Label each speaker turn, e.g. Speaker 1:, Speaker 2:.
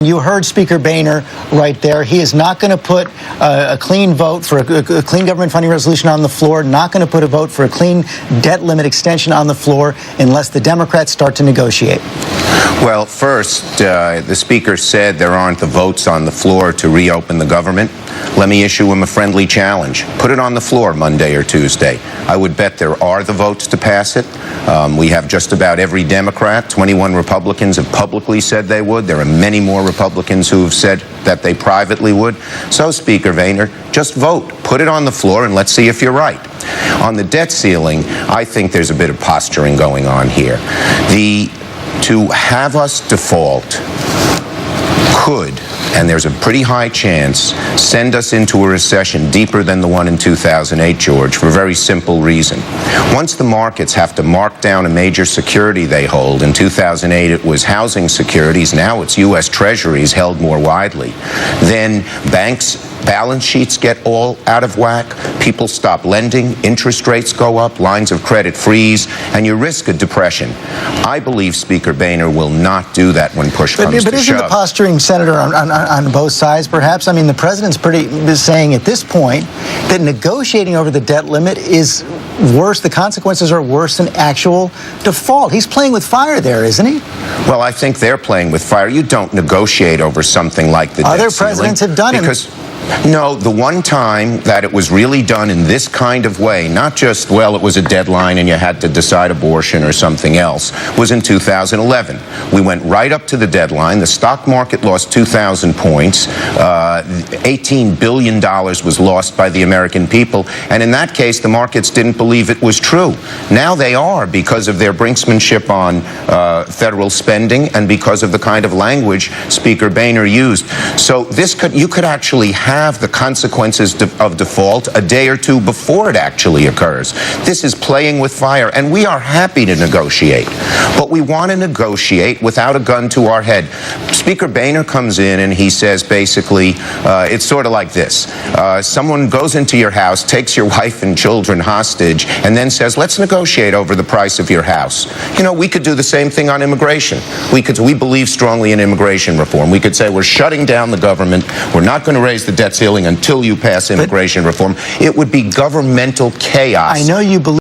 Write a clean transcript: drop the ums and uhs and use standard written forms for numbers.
Speaker 1: You heard Speaker Boehner right there. He is not going to put a clean vote for a clean government funding resolution on the floor, not going to put a vote for a clean debt limit extension on the floor unless the Democrats start to negotiate.
Speaker 2: Well, first, the Speaker said there aren't the votes on the floor to reopen the government. Let me issue him a friendly challenge. Put it on the floor Monday or Tuesday. I would bet there are the votes to pass it. We have just about every Democrat. 21 Republicans have publicly said they would. There are many more Republicans who have said that they privately would. So, Speaker Boehner, just vote. Put it on the floor and let's see if you're right. On the debt ceiling, I think there's a bit of posturing going on here. To have us default could, and there's a pretty high chance, send us into a recession deeper than the one in 2008, George, for a very simple reason. Once the markets have to mark down a major security they hold, in 2008 it was housing securities, now it's U.S. Treasuries held more widely, then banks' balance sheets get all out of whack, people stop lending, interest rates go up, lines of credit freeze, and you risk a depression. I believe Speaker Boehner will not do that when push comes to shove.
Speaker 1: But isn't the posturing, Senator, on both sides, perhaps? I mean, the president's saying at this point that negotiating over the debt limit is worse, the consequences are worse than actual default. He's playing with fire there, isn't he?
Speaker 2: Well, I think they're playing with fire. You don't negotiate over something like the debt ceiling.
Speaker 1: Other presidents have done it.
Speaker 2: No, the one time that it was really done in this kind of way, not just, well, it was a deadline and you had to decide abortion or something else, was in 2011. We went right up to the deadline. The stock market lost 2,000 points. $18 billion was lost by the American people. And in that case, the markets didn't believe it was true. Now they are, because of their brinksmanship on federal spending and because of the kind of language Speaker Boehner used. So you could actually have the consequences of default a day or two before it actually occurs. This is playing with fire, and we are happy to negotiate, but we want to negotiate without a gun to our head. Speaker Boehner comes in and he says basically, it's sort of like this. Someone goes into your house, takes your wife and children hostage, and then says, let's negotiate over the price of your house. You know, we could do the same thing on immigration. We believe strongly in immigration reform. We could say we're shutting down the government. We're not going to raise the debt ceiling until you pass immigration reform. It would be governmental chaos.
Speaker 1: I know you believe